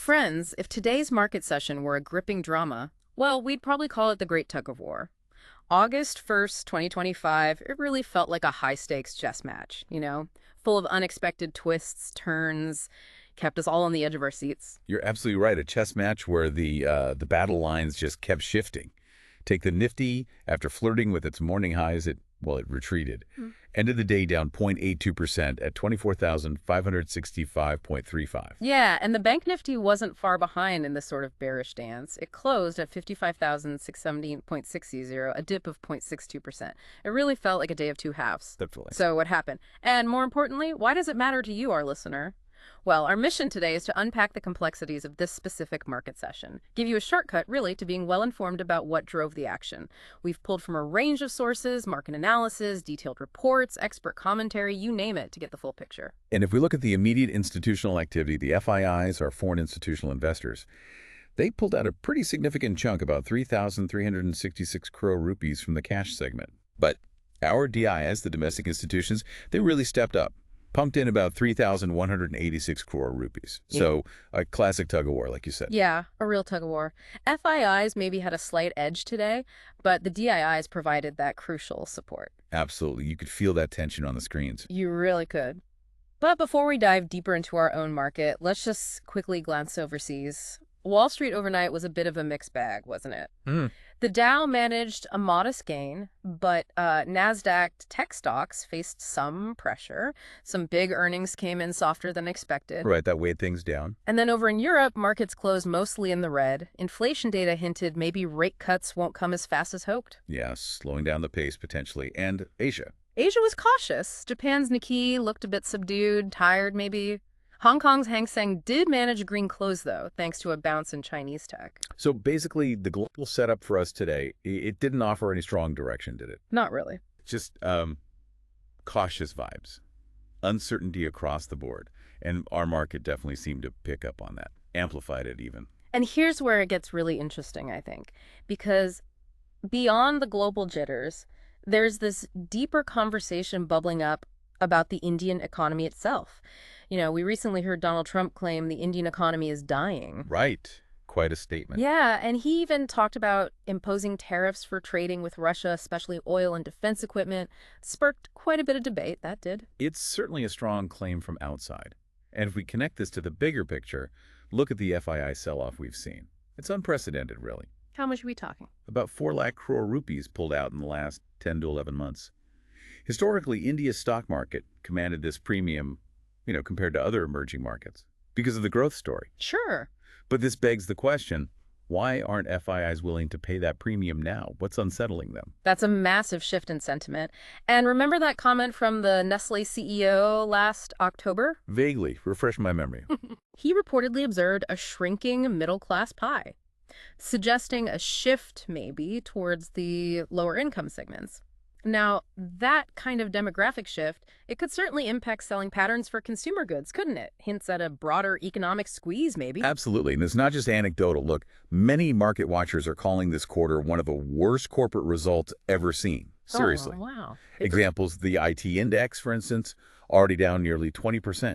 Friends, if today's market session were a gripping drama, well, we'd probably call it the Great Tug-of-War. August 1st, 2025, it really felt like a high-stakes chess match, full of unexpected twists, turns, kept us all on the edge of our seats. You're absolutely right. A chess match where the battle lines just kept shifting. Take the Nifty, after flirting with its morning highs, it retreated. Ended the day down 0.82% at 24,565.35. Yeah, and the Bank Nifty wasn't far behind in this sort of bearish dance. It closed at 55,670.60, a dip of 0.62%. It really felt like a day of two halves. Definitely. So what happened? And more importantly, why does it matter to you, our listener? Well, our mission today is to unpack the complexities of this specific market session, give you a shortcut, really, to being well-informed about what drove the action. We've pulled from a range of sources, market analysis, detailed reports, expert commentary, you name it, to get the full picture. And if we look at the immediate institutional activity, the FIIs, or foreign institutional investors, they pulled out a pretty significant chunk, about 3,366 crore rupees from the cash segment. But our DIIs, the domestic institutions, they really stepped up. Pumped in about 3,186 crore rupees. Yeah. So a classic tug-of-war, like you said. Yeah, a real tug-of-war. FIIs maybe had a slight edge today, but the DIIs provided that crucial support. Absolutely. You could feel that tension on the screens. You really could. But before we dive deeper into our own market, let's just quickly glance overseas. Wall Street overnight was a bit of a mixed bag, wasn't it? The Dow managed a modest gain, but NASDAQ tech stocks faced some pressure. Some big earnings came in softer than expected. Right, that weighed things down. And then over in Europe, markets closed mostly in the red. Inflation data hinted maybe rate cuts won't come as fast as hoped. Yeah, slowing down the pace potentially. And Asia. Asia was cautious. Japan's Nikkei looked a bit subdued, tired maybe. Hong Kong's Hang Seng did manage a green close, though, thanks to a bounce in Chinese tech. So basically, the global setup for us today, it didn't offer any strong direction, did it? Not really. Just cautious vibes, uncertainty across the board. And our market definitely seemed to pick up on that, amplified it even. And here's where it gets really interesting, I think, because beyond the global jitters, there's this deeper conversation bubbling up about the Indian economy itself. We recently heard Donald Trump claim the Indian economy is dying. Right. Quite a statement. Yeah, and he even talked about imposing tariffs for trading with Russia, especially oil and defense equipment. Sparked quite a bit of debate, that did. It's certainly a strong claim from outside. And if we connect this to the bigger picture, look at the FII sell-off we've seen. It's unprecedented, really. How much are we talking? About 4 lakh crore rupees pulled out in the last 10 to 11 months. Historically, India's stock market commanded this premium, compared to other emerging markets, because of the growth story. Sure. But this begs the question, why aren't FIIs willing to pay that premium now? What's unsettling them? That's a massive shift in sentiment. And remember that comment from the Nestle CEO last October? Vaguely. Refresh my memory. He reportedly observed a shrinking middle-class pie, suggesting a shift maybe towards the lower income segments. Now, that kind of demographic shift, it could certainly impact selling patterns for consumer goods, couldn't it? Hints at a broader economic squeeze, maybe. Absolutely. And it's not just anecdotal. Look, many market watchers are calling this quarter one of the worst corporate results ever seen. Seriously. Oh, wow. Examples, the IT index, for instance, already down nearly 20%.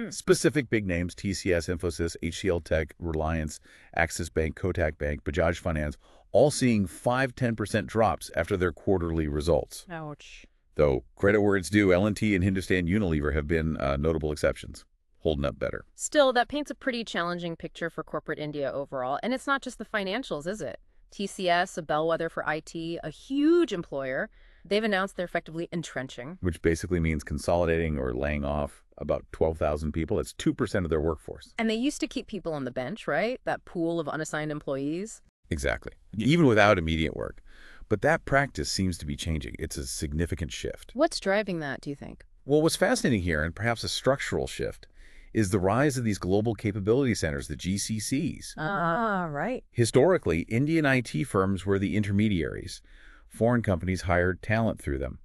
Specific big names, TCS, Infosys, HCL Tech, Reliance, Axis Bank, Kotak Bank, Bajaj Finance, all seeing 5–10% drops after their quarterly results. Ouch. Though, credit where it's due, L&T and Hindustan Unilever have been notable exceptions, holding up better. Still, that paints a pretty challenging picture for corporate India overall. And it's not just the financials, is it? TCS, a bellwether for IT, a huge employer, they've announced they're effectively entrenching. Which basically means consolidating or laying off about 12,000 people. That's 2% of their workforce. And they used to keep people on the bench, right? That pool of unassigned employees. Exactly. Even without immediate work. But that practice seems to be changing. It's a significant shift. What's driving that, do you think? Well, what's fascinating here, and perhaps a structural shift, is the rise of these global capability centers, the GCCs. Right. Historically, Indian IT firms were the intermediaries. Foreign companies hired talent through them.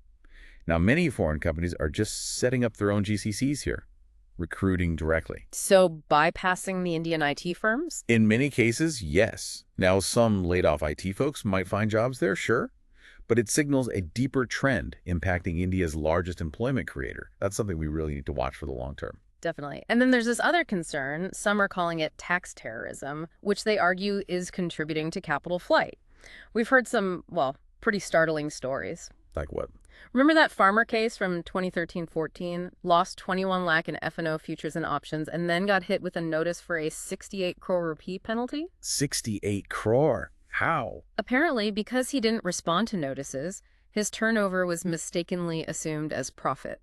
Now, many foreign companies are just setting up their own GCCs here, recruiting directly. So bypassing the Indian IT firms? In many cases, yes. Now, some laid-off IT folks might find jobs there, sure. But it signals a deeper trend impacting India's largest employment creator. That's something we really need to watch for the long term. Definitely. And then there's this other concern. Some are calling it tax terrorism, which they argue is contributing to capital flight. We've heard some, well, pretty startling stories. Like what? Remember that farmer case from 2013-14? Lost 21 lakh in F&O futures and options and then got hit with a notice for a 68 crore rupee penalty? 68 crore? How? Apparently, because he didn't respond to notices, his turnover was mistakenly assumed as profit.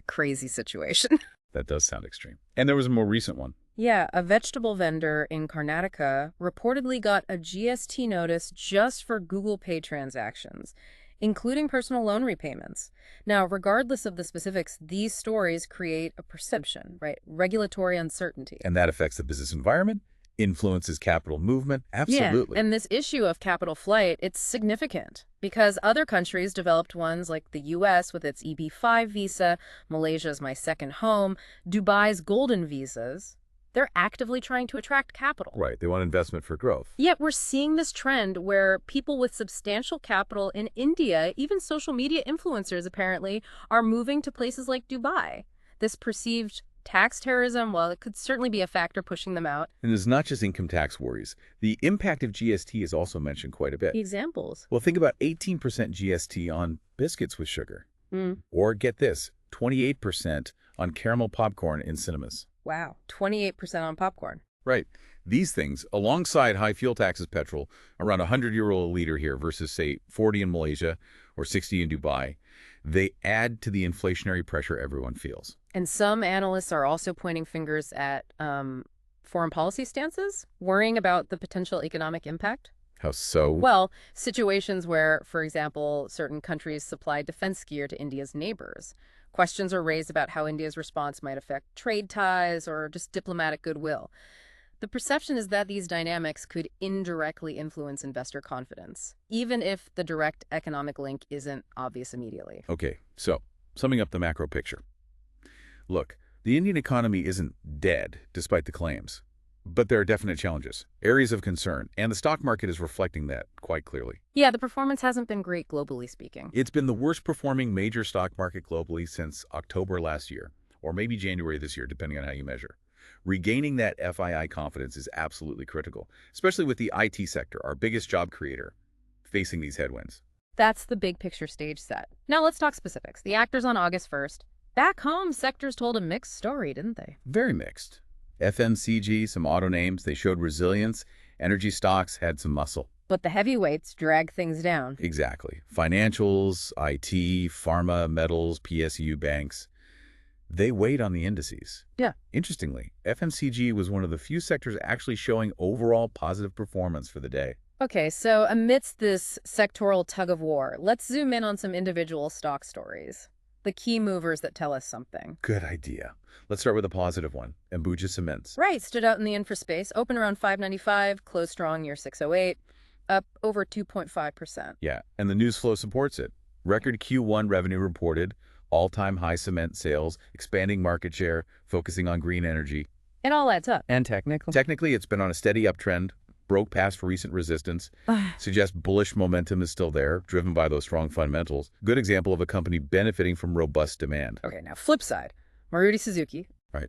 Crazy situation. That does sound extreme. And there was a more recent one. Yeah, a vegetable vendor in Karnataka reportedly got a GST notice just for Google Pay transactions, including personal loan repayments. Now, regardless of the specifics, these stories create a perception, right? Regulatory uncertainty. And that affects the business environment, influences capital movement. Absolutely. Yeah, and this issue of capital flight, it's significant because other countries, developed ones like the U.S. with its EB-5 visa, Malaysia's My Second Home, Dubai's Golden Visas, they're actively trying to attract capital. Right. They want investment for growth. Yet we're seeing this trend where people with substantial capital in India, even social media influencers apparently, are moving to places like Dubai. This perceived tax terrorism, well, it could certainly be a factor pushing them out. And it's not just income tax worries. The impact of GST is also mentioned quite a bit. Examples. Well, think about 18% GST on biscuits with sugar. Or get this, 28% on caramel popcorn in cinemas. Wow, 28% on popcorn. Right. These things, alongside high fuel taxes, petrol, around €100 a liter here versus, say, 40 in Malaysia or 60 in Dubai, they add to the inflationary pressure everyone feels. And some analysts are also pointing fingers at foreign policy stances, worrying about the potential economic impact. How so? Well, situations where, for example, certain countries supply defense gear to India's neighbors. Questions are raised about how India's response might affect trade ties or just diplomatic goodwill. The perception is that these dynamics could indirectly influence investor confidence, even if the direct economic link isn't obvious immediately. Okay, so summing up the macro picture. Look, the Indian economy isn't dead, despite the claims. But there are definite challenges, areas of concern, and the stock market is reflecting that quite clearly. Yeah, the performance hasn't been great globally speaking. It's been the worst performing major stock market globally since October last year, or maybe January this year, depending on how you measure. Regaining that FII confidence is absolutely critical, especially with the IT sector, our biggest job creator, facing these headwinds. That's the big picture stage set. Now let's talk specifics. The actors on August 1st. Back home, sectors told a mixed story, didn't they? Very mixed. FMCG, some auto names, they showed resilience. Energy stocks had some muscle. But the heavyweights dragged things down. Exactly. Financials, IT, pharma, metals, PSU banks, they weighed on the indices. Yeah. Interestingly, FMCG was one of the few sectors actually showing overall positive performance for the day. Okay, so amidst this sectoral tug-of-war, let's zoom in on some individual stock stories. The key movers that tell us something. Good idea. Let's start with a positive one, Ambuja Cements. Right, stood out in the infra space, opened around 595, closed strong near 608, up over 2.5%. Yeah, and the news flow supports it. Record Q1 revenue reported, all-time high cement sales, expanding market share, focusing on green energy. It all adds up. And technically? Technically, it's been on a steady uptrend, broke past recent resistance, suggests bullish momentum is still there, driven by those strong fundamentals. Good example of a company benefiting from robust demand. Okay, now flip side. Maruti Suzuki. Right.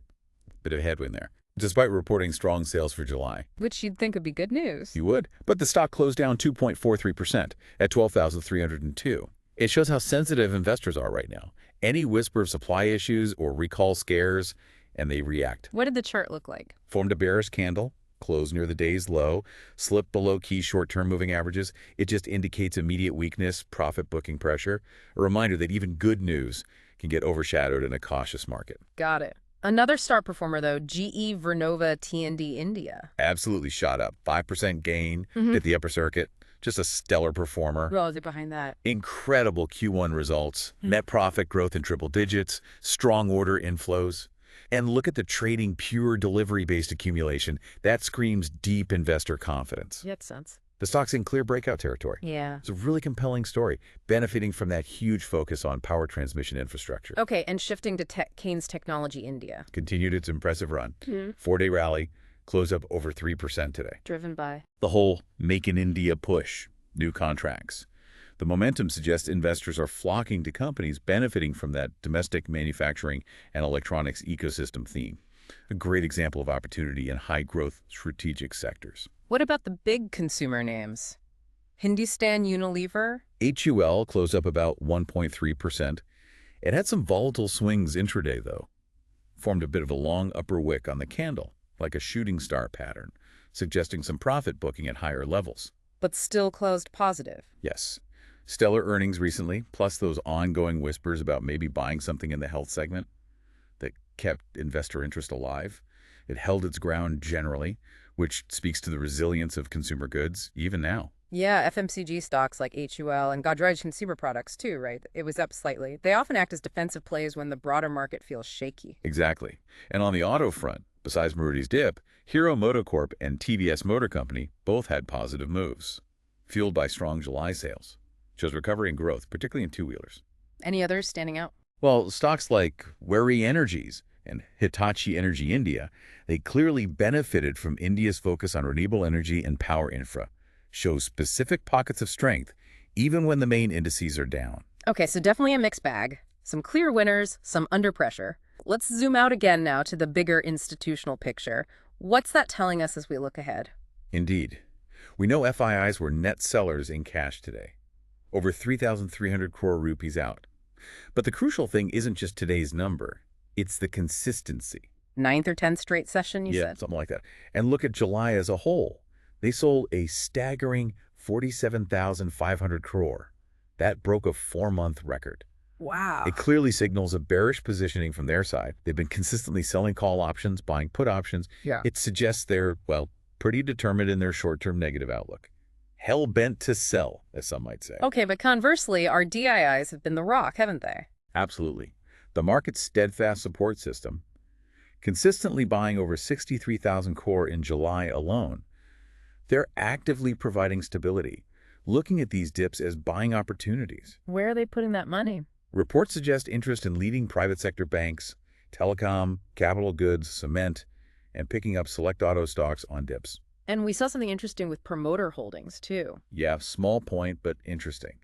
Bit of headwind there. Despite reporting strong sales for July. Which you'd think would be good news. You would. But the stock closed down 2.43% at 12,302. It shows how sensitive investors are right now. Any whisper of supply issues or recall scares, and they react. What did the chart look like? Formed a bearish candle, closed near the day's low, slipped below key short-term moving averages. It just indicates immediate weakness, profit booking pressure. A reminder that even good news can get overshadowed in a cautious market. Got it. Another star performer, though, GE Vernova T&D India. Absolutely shot up. 5% gain, hit the upper circuit. Just a stellar performer. What was it behind that? Incredible Q1 results. Net profit growth in triple digits, strong order inflows. And look at the trading pure delivery-based accumulation. That screams deep investor confidence. Makes sense. The stock's in clear breakout territory. Yeah. It's a really compelling story, benefiting from that huge focus on power transmission infrastructure. Okay, and shifting to Keynes Technology India. Continued its impressive run. 4-day rally, closed up over 3% today. Driven by? The whole Make in India push, new contracts. The momentum suggests investors are flocking to companies benefiting from that domestic manufacturing and electronics ecosystem theme. A great example of opportunity in high-growth strategic sectors. What about the big consumer names? Hindustan Unilever? HUL closed up about 1.3%. It had some volatile swings intraday, though. Formed a bit of a long upper wick on the candle, like a shooting star pattern, suggesting some profit booking at higher levels. But still closed positive. Yes. Stellar earnings recently, plus those ongoing whispers about maybe buying something in the health segment that kept investor interest alive. It held its ground generally, which speaks to the resilience of consumer goods, even now. Yeah, FMCG stocks like HUL and Godrej consumer products too, right? It was up slightly. They often act as defensive plays when the broader market feels shaky. Exactly. And on the auto front, besides Maruti's dip, Hero MotoCorp and TVS Motor Company both had positive moves, fueled by strong July sales. Shows recovery and growth, particularly in two-wheelers. Any others standing out? Well, stocks like Wary Energies and Hitachi Energy India, they clearly benefited from India's focus on renewable energy and power infra, show specific pockets of strength, even when the main indices are down. Okay, so definitely a mixed bag. Some clear winners, some under pressure. Let's zoom out again now to the bigger institutional picture. What's that telling us as we look ahead? Indeed. We know FIIs were net sellers in cash today. Over 3,300 crore rupees out. But the crucial thing isn't just today's number. It's the consistency. 9th or 10th straight session, you said? Yeah, something like that. And look at July as a whole. They sold a staggering 47,500 crore. That broke a 4-month record. Wow. It clearly signals a bearish positioning from their side. They've been consistently selling call options, buying put options. Yeah. It suggests they're, well, pretty determined in their short-term negative outlook. Hell-bent to sell, as some might say. Okay, but conversely, our DIIs have been the rock, haven't they? Absolutely. The market's steadfast support system, consistently buying over 63,000 crore in July alone, they're actively providing stability, looking at these dips as buying opportunities. Where are they putting that money? Reports suggest interest in leading private sector banks, telecom, capital goods, cement, and picking up select auto stocks on dips. And we saw something interesting with promoter holdings, too. Yeah, small point, but interesting.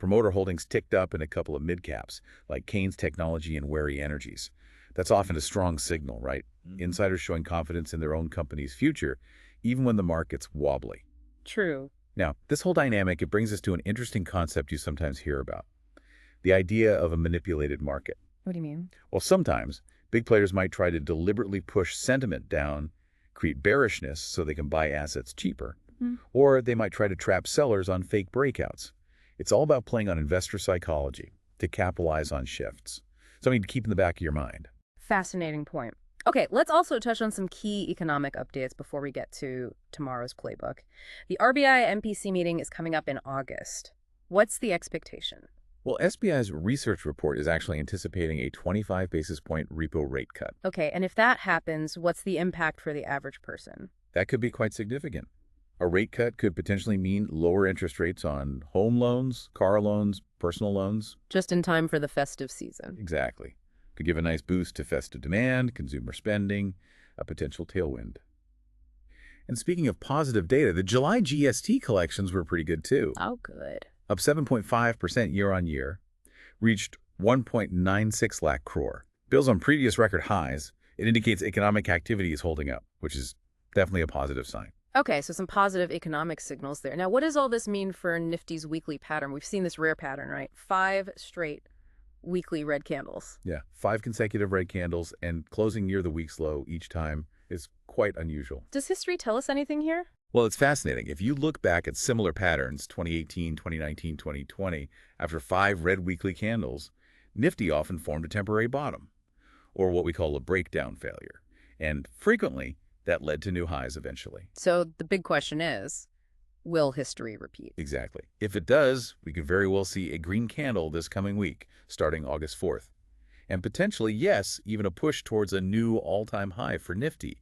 Promoter holdings ticked up in a couple of mid-caps, like Keynes Technology and Wary Energies. That's often a strong signal, right? Insiders showing confidence in their own company's future, even when the market's wobbly. True. Now, this whole dynamic, it brings us to an interesting concept you sometimes hear about. The idea of a manipulated market. What do you mean? Well, sometimes big players might try to deliberately push sentiment down, create bearishness so they can buy assets cheaper, or they might try to trap sellers on fake breakouts. It's all about playing on investor psychology to capitalize on shifts. Something to keep in the back of your mind. Fascinating point. Okay, let's also touch on some key economic updates before we get to tomorrow's playbook. The RBI MPC meeting is coming up in August. What's the expectation? Well, SBI's research report is actually anticipating a 25 basis point repo rate cut. Okay, and if that happens, what's the impact for the average person? That could be quite significant. A rate cut could potentially mean lower interest rates on home loans, car loans, personal loans. Just in time for the festive season. Exactly. Could give a nice boost to festive demand, consumer spending, a potential tailwind. And speaking of positive data, the July GST collections were pretty good too. Oh, good. Up 7.5% year-on-year, reached 1.96 lakh crore. Bills on previous record highs, it indicates economic activity is holding up, which is definitely a positive sign. Okay, so some positive economic signals there. Now, what does all this mean for Nifty's weekly pattern? We've seen this rare pattern, right? 5 straight weekly red candles. Yeah, 5 consecutive red candles and closing near the week's low each time is quite unusual. Does history tell us anything here? Well, it's fascinating. If you look back at similar patterns, 2018, 2019, 2020, after 5 red weekly candles, Nifty often formed a temporary bottom, or what we call a breakdown failure. And frequently, that led to new highs eventually. So the big question is, will history repeat? Exactly. If it does, we could very well see a green candle this coming week, starting August 4th. And potentially, yes, even a push towards a new all-time high for Nifty,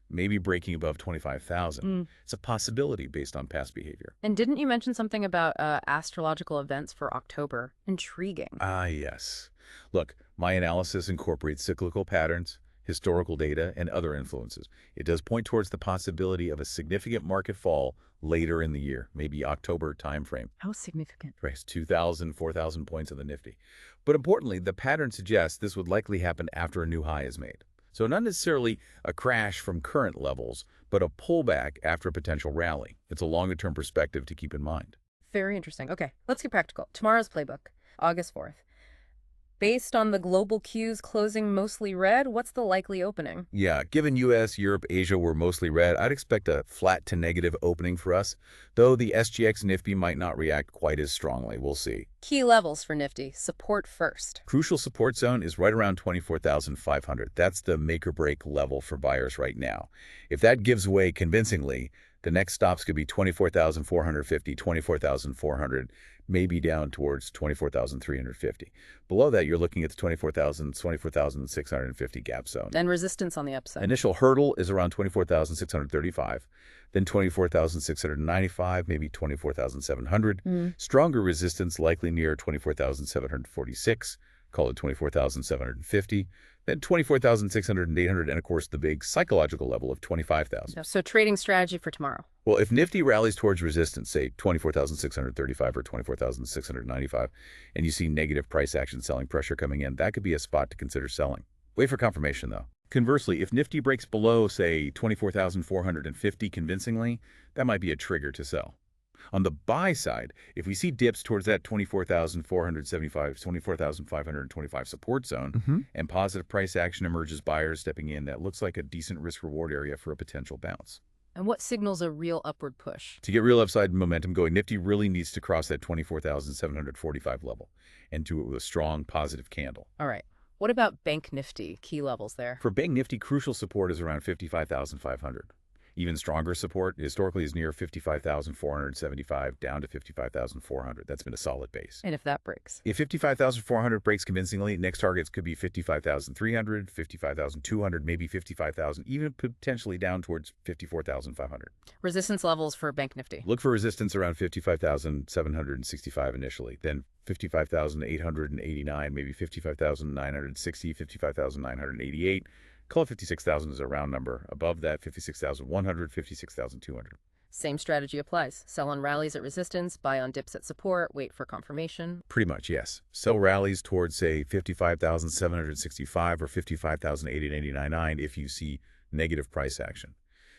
maybe breaking above 25,000. It's a possibility based on past behavior. And didn't you mention something about astrological events for October? Intriguing. Ah, yes. Look, my analysis incorporates cyclical patterns historical data, and other influences. It does point towards the possibility of a significant market fall later in the year, maybe October timeframe. How significant? Right, 2,000, 4,000 points in the Nifty. But importantly, the pattern suggests this would likely happen after a new high is made. So not necessarily a crash from current levels, but a pullback after a potential rally. It's a longer-term perspective to keep in mind. Very interesting. Okay, let's get practical. Tomorrow's playbook, August 4th. Based on the global cues closing mostly red, what's the likely opening? Yeah, given US, Europe, Asia were mostly red, I'd expect a flat to negative opening for us, though the SGX Nifty might not react quite as strongly. We'll see. Key levels for Nifty. Support first. Crucial support zone is right around 24,500. That's the make-or-break level for buyers right now. If that gives way convincingly, the next stops could be 24,450, 24,400, maybe down towards 24,350. Below that, you're looking at the 24,000, 24,650 gap zone. And resistance on the upside. Initial hurdle is around 24,635, then 24,695, maybe 24,700. Stronger resistance likely near 24,746, call it 24,750, then 24,600 and 800, and of course the big psychological level of 25,000. So trading strategy for tomorrow. Well, if Nifty rallies towards resistance, say 24,635 or 24,695, and you see negative price action selling pressure coming in, that could be a spot to consider selling. Wait for confirmation, though. Conversely, if Nifty breaks below, say, 24,450 convincingly, that might be a trigger to sell. On the buy side, if we see dips towards that 24,475, 24,525 support zone, and positive price action emerges, buyers stepping in, that looks like a decent risk-reward area for a potential bounce. And what signals a real upward push? To get real upside momentum going, Nifty really needs to cross that 24,745 level and do it with a strong positive candle. All right. What about Bank Nifty? Key levels there. For Bank Nifty, crucial support is around 55,500. Even stronger support historically is near 55,475 down to 55,400. That's been a solid base. And if that breaks? If 55,400 breaks convincingly, next targets could be 55,300, 55,200, maybe 55,000, even potentially down towards 54,500. Resistance levels for Bank Nifty. Look for resistance around 55,765 initially, then 55,889, maybe 55,960, 55,988. Call it 56,000 is a round number. Above that, 56,100, 56,200. Same strategy applies. Sell on rallies at resistance, buy on dips at support, wait for confirmation. Pretty much, yes. Sell rallies towards, say, 55,765 or 55,889 if you see negative price action.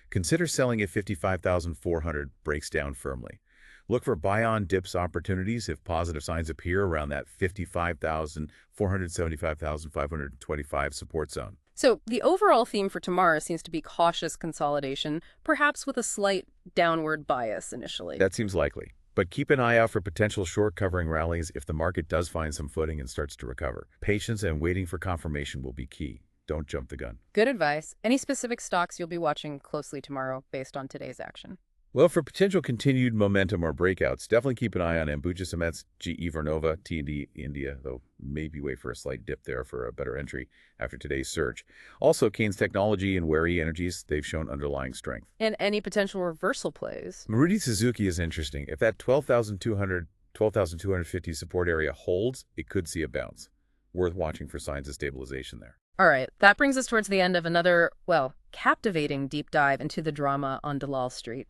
Consider selling if 55,400 breaks down firmly. Look for buy-on dips opportunities if positive signs appear around that 55,000, 475,525 support zone. So the overall theme for tomorrow seems to be cautious consolidation, perhaps with a slight downward bias initially. That seems likely. But keep an eye out for potential short covering rallies if the market does find some footing and starts to recover. Patience and waiting for confirmation will be key. Don't jump the gun. Good advice. Any specific stocks you'll be watching closely tomorrow based on today's action? Well, for potential continued momentum or breakouts, definitely keep an eye on Ambuja Cements, GE Vernova, T&D India, though maybe wait for a slight dip there for a better entry after today's surge. Also, Keynes Technology and Wary Energies, they've shown underlying strength. And any potential reversal plays? Maruti Suzuki is interesting. If that 12,200, 12,250 support area holds, it could see a bounce. Worth watching for signs of stabilization there. All right, that brings us towards the end of another, well, captivating deep dive into the drama on Dalal Street.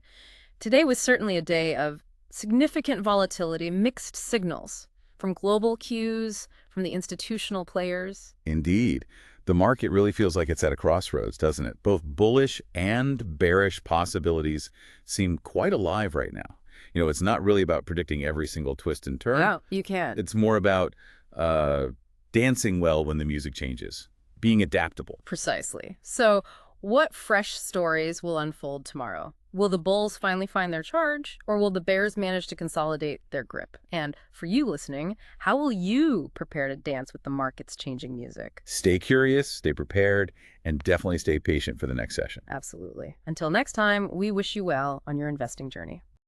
Today was certainly a day of significant volatility, mixed signals from global cues, from the institutional players. Indeed. The market really feels like it's at a crossroads, doesn't it? Both bullish and bearish possibilities seem quite alive right now. You know, it's not really about predicting every single twist and turn. No, you can't. It's more about dancing well when the music changes. Being adaptable. Precisely. So what fresh stories will unfold tomorrow? Will the bulls finally find their charge, or will the bears manage to consolidate their grip? And for you listening, how will you prepare to dance with the market's changing music? Stay curious, stay prepared, and definitely stay patient for the next session. Absolutely. Until next time, we wish you well on your investing journey.